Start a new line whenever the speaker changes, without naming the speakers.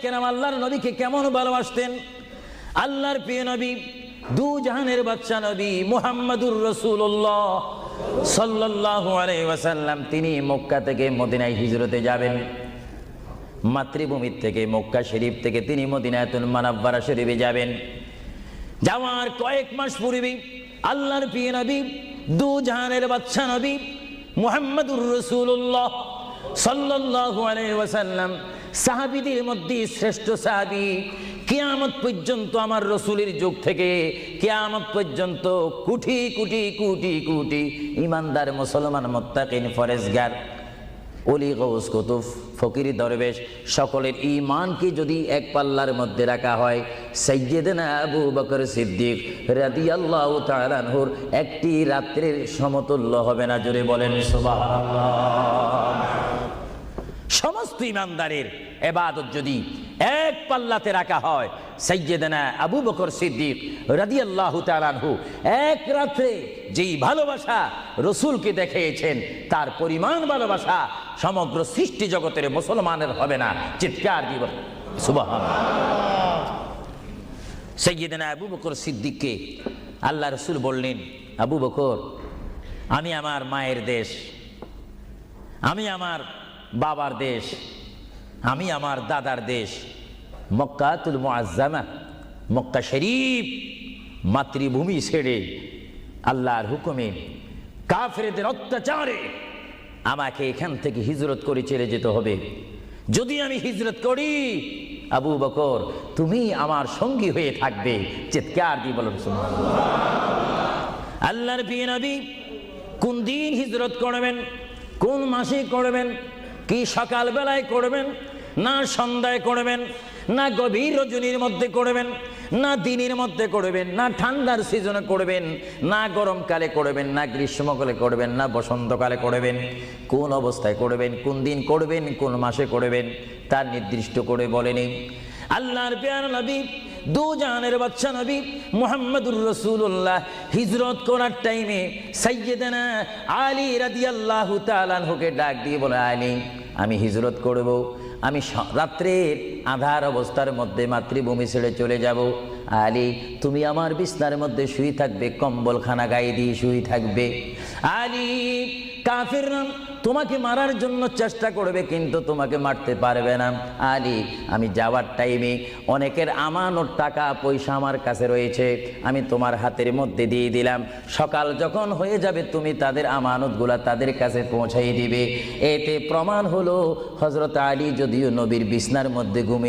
কেরাম আল্লাহর নবীকে কেমন ভালোবাসতেন। আল্লাহর প্রিয় নবী, দু জাহানের বাদশা নবী মুহাম্মাদুর রাসূলুল্লাহ সাল্লাল্লাহু আলাইহি ওয়াসাল্লাম, তিনি মক্কা থেকে মদিনায় হিজরতে যাবেন। মাতৃভূমির থেকে মক্কা শরীফ থেকে তিনি মদিনাতুল মুনাওয়ারা শরীফে যাবেন। যাওয়ার কয়েক মাস পূর্বে আল্লাহর প্রিয় নবী, দু জাহানের বাদশা নবী মুহাম্মাদুর রাসূলুল্লাহ সাল্লাল্লাহু আলাইহি ওয়াসাল্লাম, সাহাবীদের মধ্যে শ্রেষ্ঠ সাহাবী, কিয়ামত পর্যন্ত আমার রাসূলের যুগ থেকে কিয়ামত পর্যন্ত কোটি কোটি কোটি কোটি ঈমানদার মুসলমান মুত্তাকিন ফরেজগার ওলি গৌস কুতুব ফকির দরবেশ সকলের ঈমানকে যদি এক পাল্লার মধ্যে রাখা হয়, সাইয়্যিদনা আবু বকর সিদ্দিক রাদিয়াল্লাহু তাআলা আনহুর একটি রাত্রির সমতুল্য হবে না। জোরে বলেন সুবহানাল্লাহ। সমস্ত ঈমানদারের ইবাদত যদি এক পাল্লাতে রাখা হয়, সাইয়্যিদনা আবু বকর সিদ্দিক রাদিয়াল্লাহু তাআলা আনহু এক রাতে যেই ভালোবাসা রাসূলকে দেখিয়েছেন, তার পরিমাণ ভালোবাসা সমগ্র সৃষ্টি জগতের মুসলমানের হবে না। চিৎকার দিব সুবহানাল্লাহ। সাইয়্যিদনা আবু বকর সিদ্দিককে আল্লাহ রাসূল বললেন, আবু বকর, আমি আমার মায়ের দেশ, আমি আমার বাবার দেশ, আমি আমার দাদার দেশ মক্কাতুল মুআজ্জামা, মক্কা শরীফ মাতৃভূমি ছেড়ে আল্লাহর হুকুমে কাফেরদের অত্যাচারে আমাকে এখান থেকে হিজরত করে চলে যেতে হবে। যদি আমি হিজরত করি, আবু বকর তুমি আমার সঙ্গী হয়ে থাকবে। চিৎকার দিয়ে বলুন সুবহানাল্লাহ। আল্লাহর প্রিয় নবী কোন দিন হিজরত করবেন, কোন মাসে করবেন, কি সকাল বেলায় করবেন, না সন্ধ্যায় করবেন, না গভীর রজনীর মধ্যে করবেন, না দিনের মধ্যে করবেন, না ঠান্ডার সিজনে করবেন, না গরমকালে করবেন, না গ্রীষ্মকালে করবেন, না বসন্তকালে করবেন, কোন অবস্থায় করবেন, কোন দিন করবেন, কোন মাসে করবেন, তার নির্দিষ্ট করে বলেনি। আল্লাহর প্রিয় নবী, দু জাহানের বাদশা নবী মুহাম্মাদুর রাসূলুল্লাহ হিজরত করার টাইমে সাইয়্যিদানা আলী রাদিয়াল্লাহু তাআলা আনহুকে ডাক দিয়ে বলে, আলী, আমি হিজরত করব, আমি রাত্রের আঁধার অবস্থার মধ্যে মাতৃভূমি ছেড়ে চলে যাব। আলী, তুমি আমার বিছনার মধ্যে শুয়ে থাকবে, কম্বলখানা গায়ে দিয়ে শুয়ে থাকবে। আলী, কাফিররা তোমাকে মারার জন্য চেষ্টা করবে, কিন্তু তোমাকে মারতে পারবে না। আলী, আমি যাওয়ার টাইমে অনেকের আমানত টাকা পয়সা আমার কাছে রয়েছে, আমি তোমার হাতের মধ্যে দিয়ে দিলাম। সকাল যখন হয়ে যাবে তুমি তাদের আমানতগুলা তাদের কাছে পৌঁছাই দিবে। এতে প্রমাণ হলো হযরত আলী যদিও নবীর বিছনার মধ্যে ঘুমিয়ে